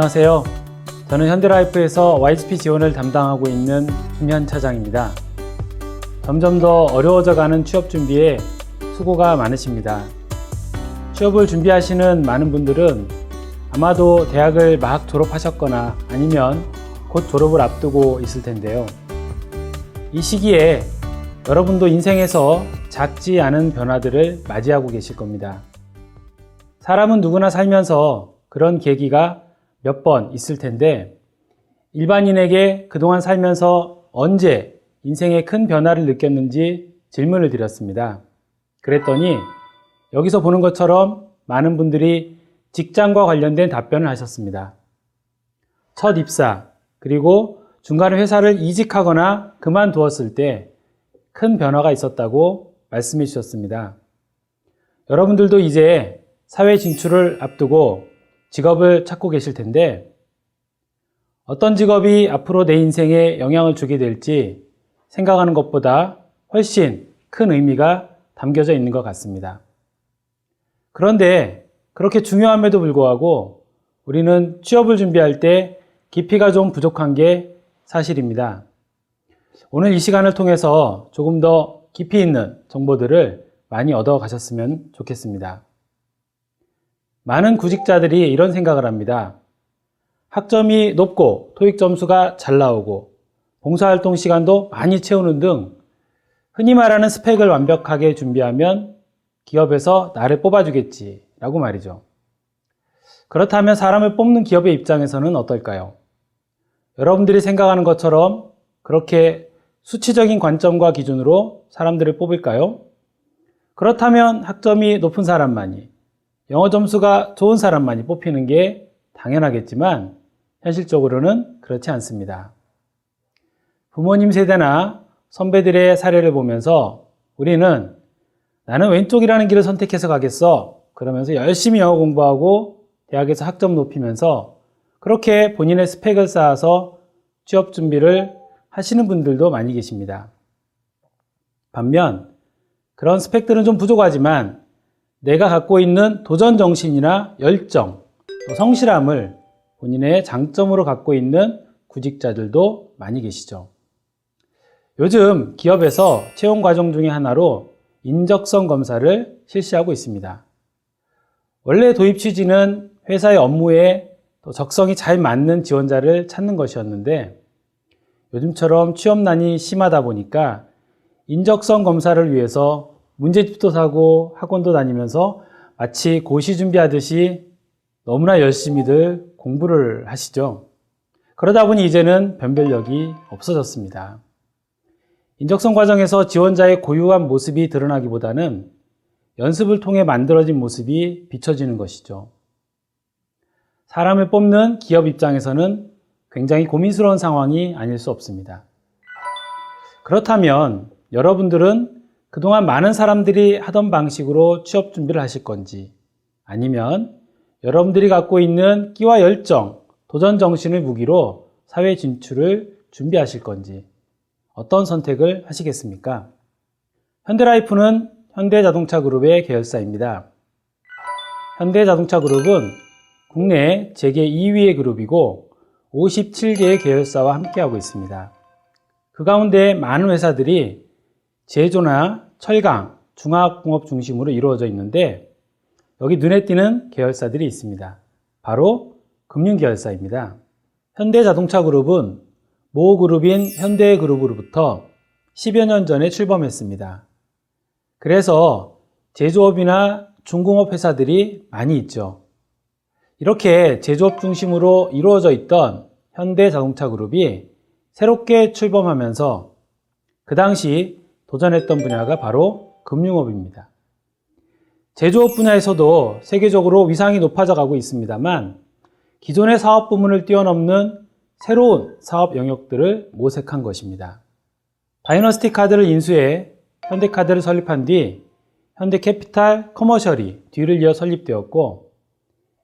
안녕하세요. 저는 현대라이프에서 YSP 지원을 담당하고 있는 김현 차장입니다. 점점 더 어려워져가는 취업 준비에 수고가 많으십니다. 취업을 준비하시는 많은 분들은 아마도 대학을 막 졸업하셨거나 아니면 곧 졸업을 앞두고 있을 텐데요. 이 시기에 여러분도 인생에서 작지 않은 변화들을 맞이하고 계실 겁니다. 사람은 누구나 살면서 그런 계기가 몇 번 있을 텐데 일반인에게 그동안 살면서 언제 인생의 큰 변화를 느꼈는지 질문을 드렸습니다. 그랬더니 여기서 보는 것처럼 많은 분들이 직장과 관련된 답변을 하셨습니다. 첫 입사, 그리고 중간에 회사를 이직하거나 그만두었을 때 큰 변화가 있었다고 말씀해 주셨습니다. 여러분들도 이제 사회 진출을 앞두고 직업을 찾고 계실 텐데 어떤 직업이 앞으로 내 인생에 영향을 주게 될지 생각하는 것보다 훨씬 큰 의미가 담겨져 있는 것 같습니다. 그런데 그렇게 중요함에도 불구하고 우리는 취업을 준비할 때 깊이가 좀 부족한 게 사실입니다. 오늘 이 시간을 통해서 조금 더 깊이 있는 정보들을 많이 얻어 가셨으면 좋겠습니다. 많은 구직자들이 이런 생각을 합니다. 학점이 높고 토익 점수가 잘 나오고 봉사활동 시간도 많이 채우는 등 흔히 말하는 스펙을 완벽하게 준비하면 기업에서 나를 뽑아주겠지라고 말이죠. 그렇다면 사람을 뽑는 기업의 입장에서는 어떨까요? 여러분들이 생각하는 것처럼 그렇게 수치적인 관점과 기준으로 사람들을 뽑을까요? 그렇다면 학점이 높은 사람만이, 영어 점수가 좋은 사람만이 뽑히는 게 당연하겠지만 현실적으로는 그렇지 않습니다. 부모님 세대나 선배들의 사례를 보면서 우리는 나는 왼쪽이라는 길을 선택해서 가겠어. 그러면서 열심히 영어 공부하고 대학에서 학점 높이면서 그렇게 본인의 스펙을 쌓아서 취업 준비를 하시는 분들도 많이 계십니다. 반면 그런 스펙들은 좀 부족하지만 내가 갖고 있는 도전 정신이나 열정, 또 성실함을 본인의 장점으로 갖고 있는 구직자들도 많이 계시죠. 요즘 기업에서 채용 과정 중에 하나로 인적성 검사를 실시하고 있습니다. 원래 도입 취지는 회사의 업무에 또 적성이 잘 맞는 지원자를 찾는 것이었는데 요즘처럼 취업난이 심하다 보니까 인적성 검사를 위해서 문제집도 사고 학원도 다니면서 마치 고시 준비하듯이 너무나 열심히들 공부를 하시죠. 그러다 보니 이제는 변별력이 없어졌습니다. 인적성 과정에서 지원자의 고유한 모습이 드러나기보다는 연습을 통해 만들어진 모습이 비춰지는 것이죠. 사람을 뽑는 기업 입장에서는 굉장히 고민스러운 상황이 아닐 수 없습니다. 그렇다면 여러분들은 그동안 많은 사람들이 하던 방식으로 취업 준비를 하실 건지 아니면 여러분들이 갖고 있는 끼와 열정, 도전 정신을 무기로 사회 진출을 준비하실 건지 어떤 선택을 하시겠습니까? 현대라이프는 현대자동차그룹의 계열사입니다. 현대자동차그룹은 국내 재계 2위의 그룹이고 57개의 계열사와 함께하고 있습니다. 그 가운데 많은 회사들이 제조나 철강, 중화학공업 중심으로 이루어져 있는데 여기 눈에 띄는 계열사들이 있습니다. 바로 금융계열사입니다. 현대자동차그룹은 모그룹인 현대그룹으로부터 10여 년 전에 출범했습니다. 그래서 제조업이나 중공업 회사들이 많이 있죠. 이렇게 제조업 중심으로 이루어져 있던 현대자동차그룹이 새롭게 출범하면서 그 당시 도전했던 분야가 바로 금융업입니다. 제조업 분야에서도 세계적으로 위상이 높아져 가고 있습니다만 기존의 사업 부문을 뛰어넘는 새로운 사업 영역들을 모색한 것입니다. 다이너스티 카드를 인수해 현대카드를 설립한 뒤 현대캐피탈 커머셜이 뒤를 이어 설립되었고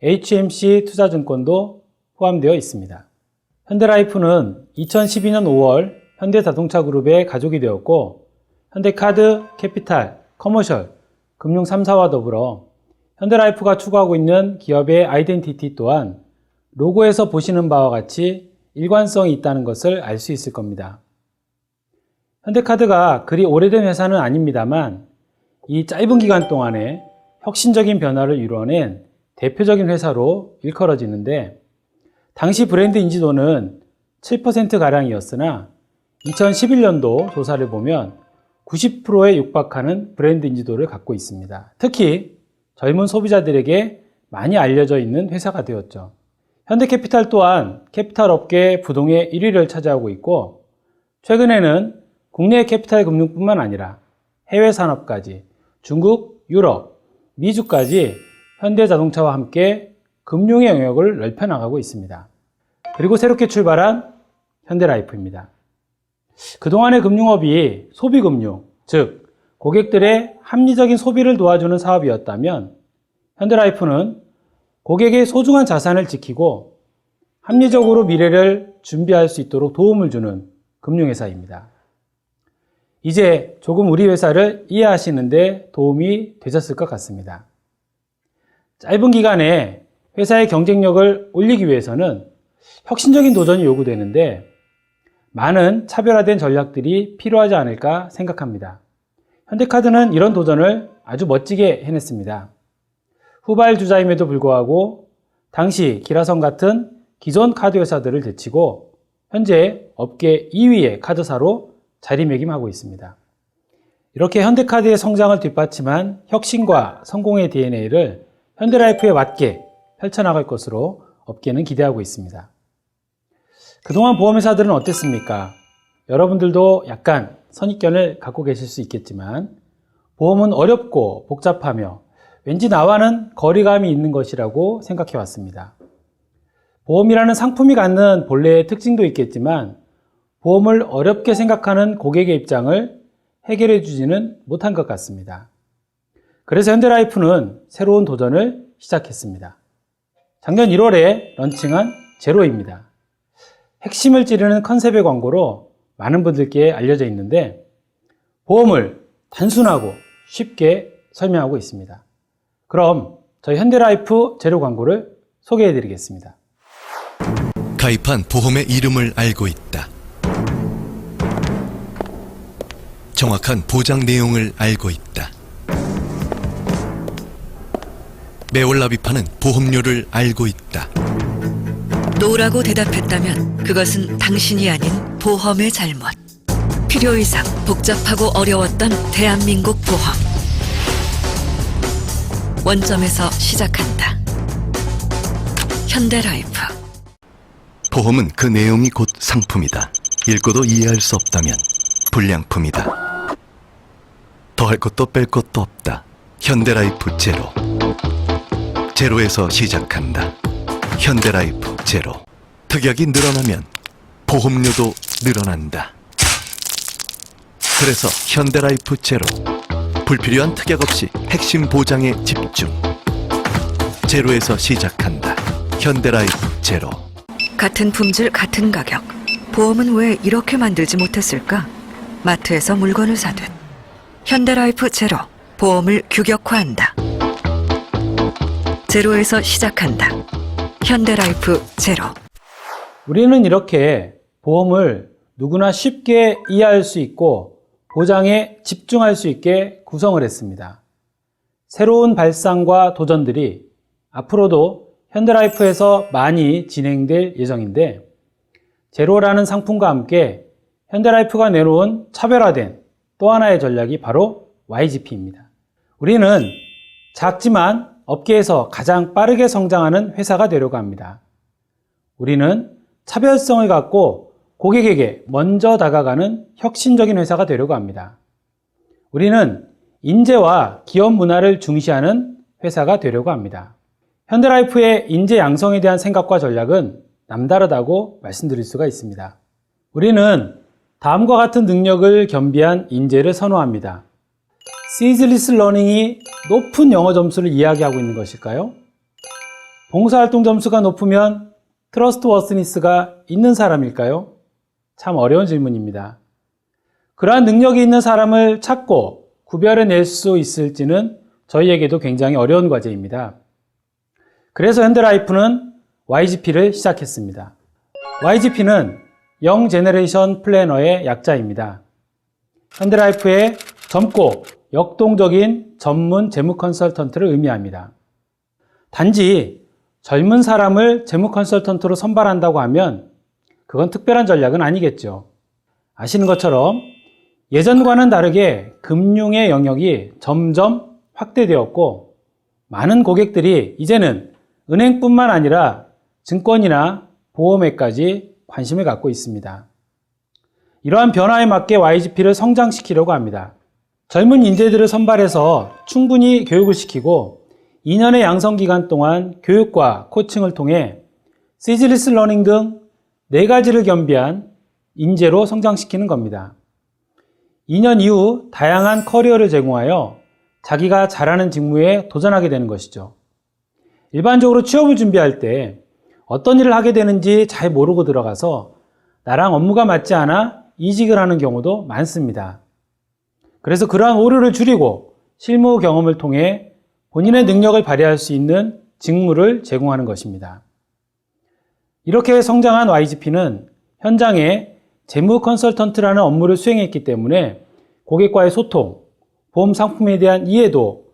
HMC 투자증권도 포함되어 있습니다. 현대라이프는 2012년 5월 현대자동차그룹의 가족이 되었고 현대카드, 캐피탈, 커머셜, 금융 3사와 더불어 현대라이프가 추구하고 있는 기업의 아이덴티티 또한 로고에서 보시는 바와 같이 일관성이 있다는 것을 알 수 있을 겁니다. 현대카드가 그리 오래된 회사는 아닙니다만 이 짧은 기간 동안에 혁신적인 변화를 이루어낸 대표적인 회사로 일컬어지는데, 당시 브랜드 인지도는 7%가량이었으나 2011년도 조사를 보면 90%에 육박하는 브랜드 인지도를 갖고 있습니다. 특히 젊은 소비자들에게 많이 알려져 있는 회사가 되었죠. 현대캐피탈 또한 캐피탈 업계 부동의 1위를 차지하고 있고, 최근에는 국내 캐피탈 금융뿐만 아니라 해외 산업까지 중국, 유럽, 미주까지 현대자동차와 함께 금융의 영역을 넓혀나가고 있습니다. 그리고 새롭게 출발한 현대라이프입니다. 그동안의 금융업이 소비금융, 즉 고객들의 합리적인 소비를 도와주는 사업이었다면, 현대라이프는 고객의 소중한 자산을 지키고 합리적으로 미래를 준비할 수 있도록 도움을 주는 금융회사입니다. 이제 조금 우리 회사를 이해하시는 데 도움이 되셨을 것 같습니다. 짧은 기간에 회사의 경쟁력을 올리기 위해서는 혁신적인 도전이 요구되는데, 많은 차별화된 전략들이 필요하지 않을까 생각합니다. 현대카드는 이런 도전을 아주 멋지게 해냈습니다. 후발 주자임에도 불구하고 당시 기라성 같은 기존 카드 회사들을 제치고 현재 업계 2위의 카드사로 자리매김하고 있습니다. 이렇게 현대카드의 성장을 뒷받침한 혁신과 성공의 DNA를 현대라이프에 맞게 펼쳐나갈 것으로 업계는 기대하고 있습니다. 그동안 보험회사들은 어땠습니까? 여러분들도 약간 선입견을 갖고 계실 수 있겠지만, 보험은 어렵고 복잡하며 왠지 나와는 거리감이 있는 것이라고 생각해 왔습니다. 보험이라는 상품이 갖는 본래의 특징도 있겠지만, 보험을 어렵게 생각하는 고객의 입장을 해결해 주지는 못한 것 같습니다. 그래서 현대라이프는 새로운 도전을 시작했습니다. 작년 1월에 런칭한 제로입니다. 핵심을 찌르는 컨셉의 광고로 많은 분들께 알려져 있는데, 보험을 단순하고 쉽게 설명하고 있습니다. 그럼 저희 현대라이프 제로 광고를 소개해 드리겠습니다. 가입한 보험의 이름을 알고 있다. 정확한 보장 내용을 알고 있다. 매월 납입하는 보험료를 알고 있다. 노라고 대답했다면 그것은 당신이 아닌 보험의 잘못. 필요 이상 복잡하고 어려웠던 대한민국 보험. 원점에서 시작한다. 현대라이프. 보험은 그 내용이 곧 상품이다. 읽고도 이해할 수 없다면 불량품이다. 더할 것도 뺄 것도 없다. 현대라이프 제로. 제로에서 시작한다. 현대라이프 제로. 특약이 늘어나면 보험료도 늘어난다. 그래서 현대라이프 제로. 불필요한 특약 없이 핵심 보장에 집중. 제로에서 시작한다. 현대라이프 제로. 같은 품질 같은 가격. 보험은 왜 이렇게 만들지 못했을까? 마트에서 물건을 사듯. 현대라이프 제로. 보험을 규격화한다. 제로에서 시작한다. 현대라이프 제로. 우리는 이렇게 보험을 누구나 쉽게 이해할 수 있고 보장에 집중할 수 있게 구성을 했습니다. 새로운 발상과 도전들이 앞으로도 현대라이프에서 많이 진행될 예정인데, 제로라는 상품과 함께 현대라이프가 내놓은 차별화된 또 하나의 전략이 바로 YGP입니다. 우리는 작지만 업계에서 가장 빠르게 성장하는 회사가 되려고 합니다. 우리는 차별성을 갖고 고객에게 먼저 다가가는 혁신적인 회사가 되려고 합니다. 우리는 인재와 기업 문화를 중시하는 회사가 되려고 합니다. 현대라이프의 인재 양성에 대한 생각과 전략은 남다르다고 말씀드릴 수가 있습니다. 우리는 다음과 같은 능력을 겸비한 인재를 선호합니다. 시즐리스 러닝이 높은 영어 점수를 이야기하고 있는 것일까요? 봉사활동 점수가 높으면 트러스트워스니스가 있는 사람일까요? 참 어려운 질문입니다. 그러한 능력이 있는 사람을 찾고 구별해낼 수 있을지는 저희에게도 굉장히 어려운 과제입니다. 그래서 현대라이프는 YGP를 시작했습니다. YGP는 영 제너레이션 플래너의 약자입니다. 현대라이프의 젊고 역동적인 전문 재무 컨설턴트를 의미합니다. 단지 젊은 사람을 재무 컨설턴트로 선발한다고 하면 그건 특별한 전략은 아니겠죠. 아시는 것처럼 예전과는 다르게 금융의 영역이 점점 확대되었고 많은 고객들이 이제는 은행뿐만 아니라 증권이나 보험에까지 관심을 갖고 있습니다. 이러한 변화에 맞게 YGP를 성장시키려고 합니다. 젊은 인재들을 선발해서 충분히 교육을 시키고 2년의 양성 기간 동안 교육과 코칭을 통해 시즈리스 러닝 등 4가지를 겸비한 인재로 성장시키는 겁니다. 2년 이후 다양한 커리어를 제공하여 자기가 잘하는 직무에 도전하게 되는 것이죠. 일반적으로 취업을 준비할 때 어떤 일을 하게 되는지 잘 모르고 들어가서 나랑 업무가 맞지 않아 이직을 하는 경우도 많습니다. 그래서 그러한 오류를 줄이고 실무 경험을 통해 본인의 능력을 발휘할 수 있는 직무를 제공하는 것입니다. 이렇게 성장한 YGP는 현장에 재무 컨설턴트라는 업무를 수행했기 때문에 고객과의 소통, 보험 상품에 대한 이해도,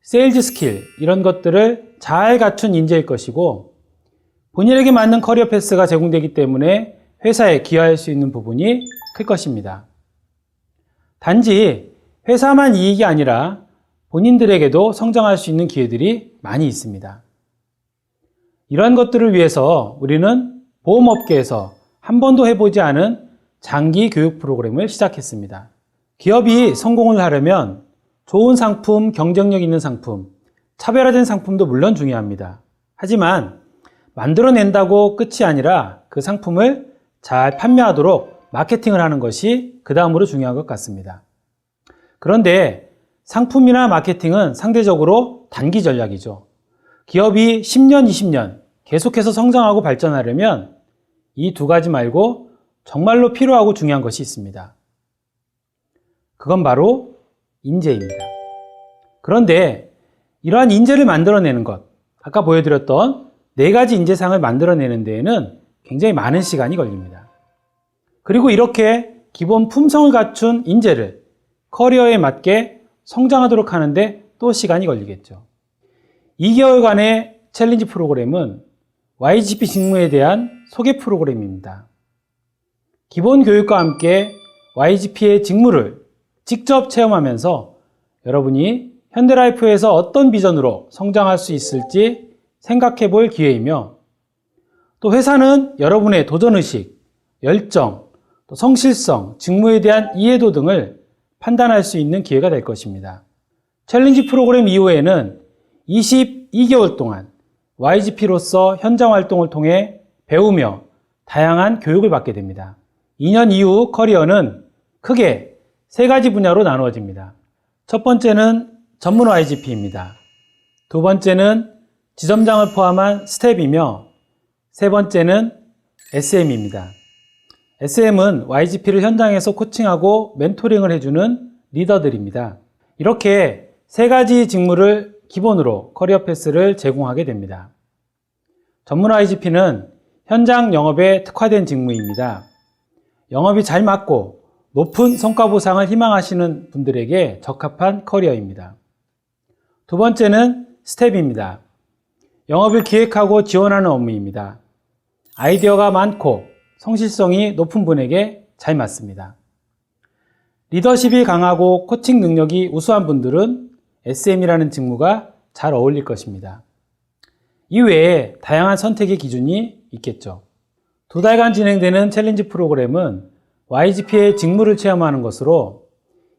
세일즈 스킬 이런 것들을 잘 갖춘 인재일 것이고 본인에게 맞는 커리어 패스가 제공되기 때문에 회사에 기여할 수 있는 부분이 클 것입니다. 단지 회사만 이익이 아니라 본인들에게도 성장할 수 있는 기회들이 많이 있습니다. 이러한 것들을 위해서 우리는 보험업계에서 한 번도 해보지 않은 장기 교육 프로그램을 시작했습니다. 기업이 성공을 하려면 좋은 상품, 경쟁력 있는 상품, 차별화된 상품도 물론 중요합니다. 하지만 만들어낸다고 끝이 아니라 그 상품을 잘 판매하도록 마케팅을 하는 것이 그 다음으로 중요한 것 같습니다. 그런데 상품이나 마케팅은 상대적으로 단기 전략이죠. 기업이 10년, 20년 계속해서 성장하고 발전하려면 이 2가지 말고 정말로 필요하고 중요한 것이 있습니다. 그건 바로 인재입니다. 그런데 이러한 인재를 만들어내는 것, 아까 보여드렸던 4가지 인재상을 만들어내는 데에는 굉장히 많은 시간이 걸립니다. 그리고 이렇게 기본 품성을 갖춘 인재를 커리어에 맞게 성장하도록 하는데 또 시간이 걸리겠죠. 2개월간의 챌린지 프로그램은 YGP 직무에 대한 소개 프로그램입니다. 기본 교육과 함께 YGP의 직무를 직접 체험하면서 여러분이 현대라이프에서 어떤 비전으로 성장할 수 있을지 생각해 볼 기회이며 또 회사는 여러분의 도전의식, 열정, 또 성실성, 직무에 대한 이해도 등을 판단할 수 있는 기회가 될 것입니다. 챌린지 프로그램 이후에는 22개월 동안 YGP로서 현장 활동을 통해 배우며 다양한 교육을 받게 됩니다. 2년 이후 커리어는 크게 3가지 분야로 나누어집니다. 첫 번째는 전문 YGP입니다. 2번째는 지점장을 포함한 스텝이며 3번째는 SM입니다. SM은 YGP를 현장에서 코칭하고 멘토링을 해주는 리더들입니다. 이렇게 3가지 직무를 기본으로 커리어 패스를 제공하게 됩니다. 전문 YGP는 현장 영업에 특화된 직무입니다. 영업이 잘 맞고 높은 성과 보상을 희망하시는 분들에게 적합한 커리어입니다. 2번째는 스텝입니다. 영업을 기획하고 지원하는 업무입니다. 아이디어가 많고 성실성이 높은 분에게 잘 맞습니다. 리더십이 강하고 코칭 능력이 우수한 분들은 SM이라는 직무가 잘 어울릴 것입니다. 이외에 다양한 선택의 기준이 있겠죠. 2달간 진행되는 챌린지 프로그램은 YGP의 직무를 체험하는 것으로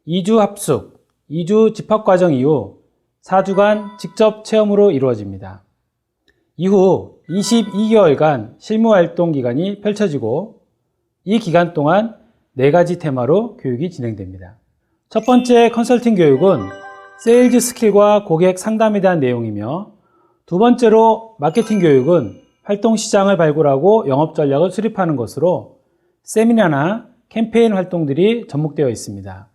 2주 합숙, 2주 집합과정 이후 4주간 직접 체험으로 이루어집니다. 이후 22개월간 실무활동 기간이 펼쳐지고 이 기간 동안 4가지 테마로 교육이 진행됩니다. 첫 번째 컨설팅 교육은 세일즈 스킬과 고객 상담에 대한 내용이며 2번째로 마케팅 교육은 활동 시장을 발굴하고 영업 전략을 수립하는 것으로 세미나나 캠페인 활동들이 접목되어 있습니다.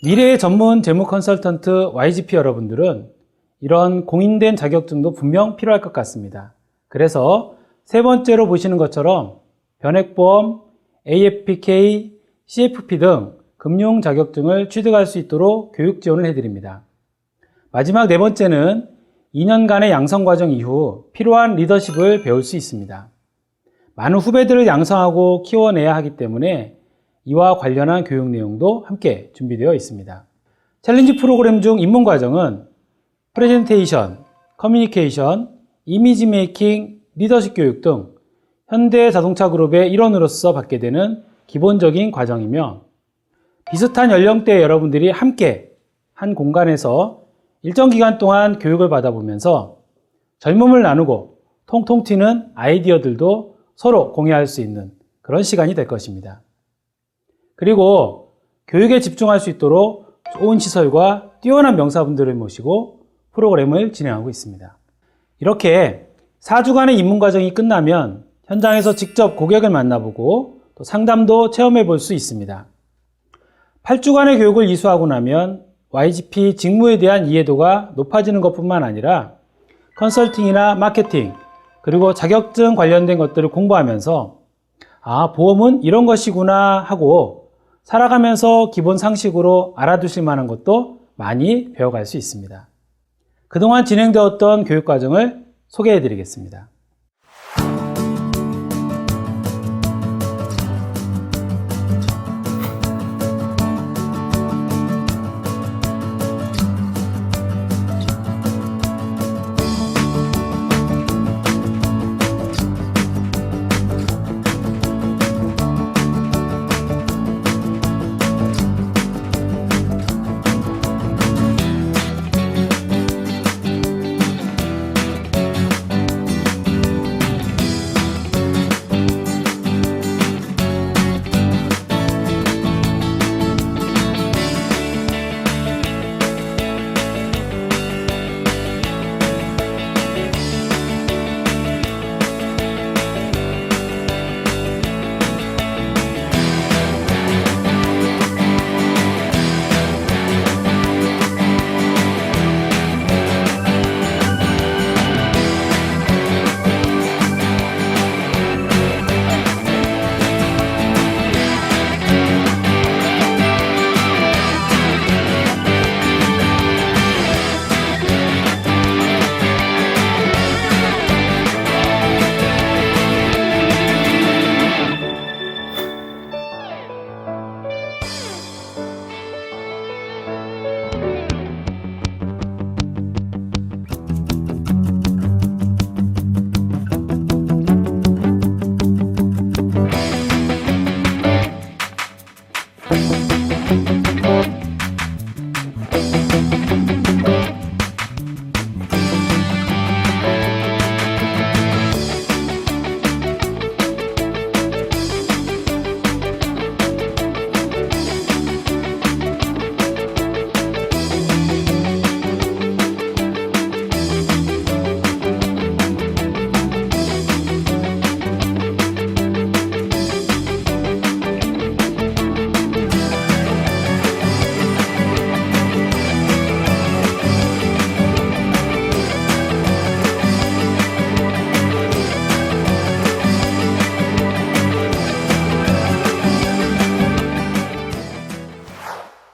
미래의 전문 재무 컨설턴트 YGP 여러분들은 이런 공인된 자격증도 분명 필요할 것 같습니다. 그래서 세 번째로 보시는 것처럼 변액보험, AFPK, CFP 등 금융 자격증을 취득할 수 있도록 교육 지원을 해드립니다. 마지막 네 번째는 2년간의 양성 과정 이후 필요한 리더십을 배울 수 있습니다. 많은 후배들을 양성하고 키워내야 하기 때문에 이와 관련한 교육 내용도 함께 준비되어 있습니다. 챌린지 프로그램 중 입문 과정은 프레젠테이션, 커뮤니케이션, 이미지 메이킹, 리더십 교육 등 현대자동차그룹의 일원으로서 받게 되는 기본적인 과정이며 비슷한 연령대의 여러분들이 함께 한 공간에서 일정 기간 동안 교육을 받아보면서 젊음을 나누고 통통 튀는 아이디어들도 서로 공유할 수 있는 그런 시간이 될 것입니다. 그리고 교육에 집중할 수 있도록 좋은 시설과 뛰어난 명사분들을 모시고 프로그램을 진행하고 있습니다. 이렇게 4주간의 입문 과정이 끝나면 현장에서 직접 고객을 만나보고 또 상담도 체험해 볼 수 있습니다. 8주간의 교육을 이수하고 나면 YGP 직무에 대한 이해도가 높아지는 것뿐만 아니라 컨설팅이나 마케팅 그리고 자격증 관련된 것들을 공부하면서 아, 보험은 이런 것이구나 하고 살아가면서 기본 상식으로 알아두실 만한 것도 많이 배워갈 수 있습니다. 그동안 진행되었던 교육 과정을 소개해 드리겠습니다.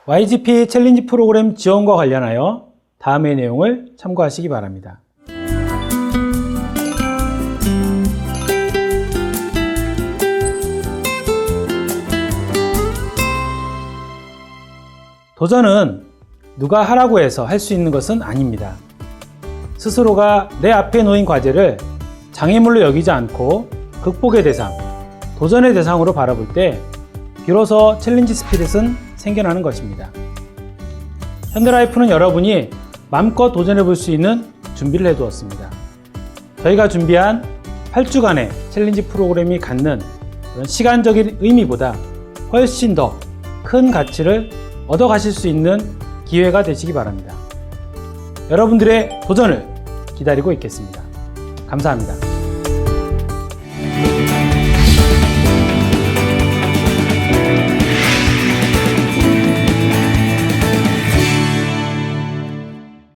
YGP 챌린지 프로그램 지원과 관련하여 다음의 내용을 참고하시기 바랍니다. 도전은 누가 하라고 해서 할 수 있는 것은 아닙니다. 스스로가 내 앞에 놓인 과제를 장애물로 여기지 않고 극복의 대상, 도전의 대상으로 바라볼 때 비로소 챌린지 스피릿은 생겨나는 것입니다. 현대라이프는 여러분이 마음껏 도전해 볼 수 있는 준비를 해두었습니다. 저희가 준비한 8주간의 챌린지 프로그램이 갖는 그런 시간적인 의미보다 훨씬 더 큰 가치를 얻어 가실 수 있는 기회가 되시기 바랍니다. 여러분들의 도전을 기다리고 있겠습니다. 감사합니다.